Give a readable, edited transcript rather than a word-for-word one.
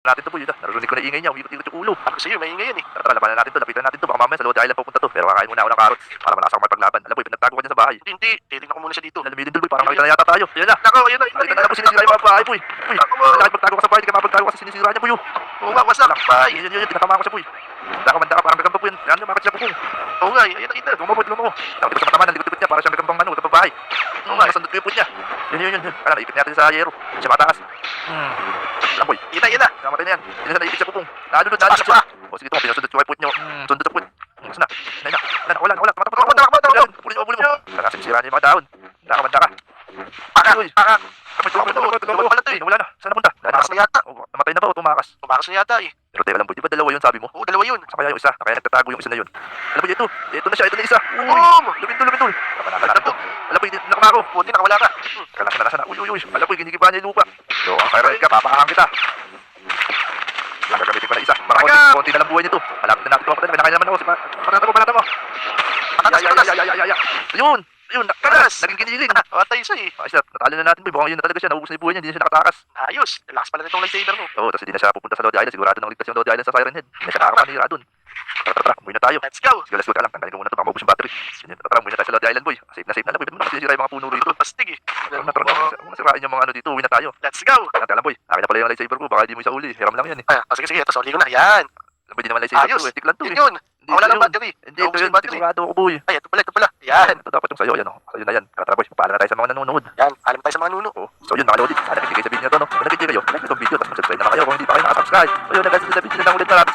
natin to boy, narinig ko na ingay niya, umikot-ikot yung ulo. Ako sa'yo, maingay yan eh. Tara, labanan natin to, lapitan natin to, baka mamaya sa Lodi Island pupunta to. Pero kakain muna ako ng carrots para malakas ako magpaglaban. Alam boy, pinagtago ka niya sa bahay. Hindi, titignan ko muna siya dito. Alam boy, parang nakita na yata tayo. Yan na. Nako, yun na, Nakita na po sinisira yung mga bahay boy. Uy, kailangan magtago ka sa bahay, di ka mapagtago kasi sinisira niya boy. Oo nga, wasak. Lakbay, yun, tinatamaan ko siya boy. Daka, parang gagamba po yun. Yan yung makit siya pupong. Oo nga, ayun nakita. Lumabot mo. Hindi ko siya matamaan, likot-likot niya para siyang gagambang ano, sa bahay. Oo nga, nasundot ko yung put niya. Yun. Kala, naipit natin sa yero. Siya mataas. Alam boy, Kita, yan na. namatay na yan. Hindi na naipit siya pupong. Nalunod siya. O sige ito, pinasundot yung put niyo. Sundot sa put. Saan na? Wala. Tumakbo. Pulin mo. Kaya sinisira niya yung mga dahon. Banda ka. Pakak. Tumakbo pala ito eh. Wala na. Saan napunta? Tumakas na yata. Namatay na ba o tumakas? Tumakas na yata eh. Pero teka lang boy, di ba dalawa yun sabi mo? Oo, dalawa yun. Saan kaya yung isa? Kaya nagtatago yung isa na yun. Alam mo ito na siya, ito na isa. Lumindol. Alam mo, nakama ako. Buti nakawala ka. Nasa na. Uy. Alam mo, ginigiba niya yung lupa. So, ang kaya ka, papakahang kita. Gagamitin ko na isa. Konti na lang buhay nito. Malapit na natin ito. Pinakain naman ako. Panata mo. Yun, Kalas. naging ginigiling. Patay siya eh. Ayos na, natalo na natin boy. Baka yun na talaga siya. Naubos na yung buhay niya. Hindi na siya nakatakas. Ayos. Lakas pala nitong lightsaber mo. Oo, tapos hindi na siya pupunta sa Lodi Island. Sigurado nang ligtas yung Lodi Island sa Siren Head. Hindi na siya nakakapanira dun. Tara, umuwi na tayo. Let's go. Let's go. Tara lang, tanggalin ko muna ito. Baka maubos yung battery. Tara, umuwi na tayo sa Lodi Island boy. Safe na lang boy. Ba't mo nakasisira yung mga puno rito? Pastig eh. Tara, huwag nasirain yung mga ano dito. Uwi na tayo. Let's go. Tara boy. Akin na pala yung lightsaber ko. Baka hindi mo isa uli. Hiram lang yan eh. Sige. Ito, soli ko na. Yan. Alam mo, hindi naman lightsaber Ayos. to eh. Tiklan to eh. Yun. Wala lang yun. battery. Hindi, ito yun. Sigurado ako boy. Ay, ito pala. Yan. Ito dapat yung sa'yo. Yan o. Sa'yo na yan. Tara boy. Paalam na tayo sa mga nanonood. Yan. Alam tayo sa mga nuno. Oh, so yun mga lodi, sana nag-enjoy kayo sa video na to, no? Kung nag-enjoy kayo, like itong video, tapos subscribe naman kayo kung hindi pa kayo nakasubscribe. So yun, nag-enjoy sa video na lang ulit, marami sa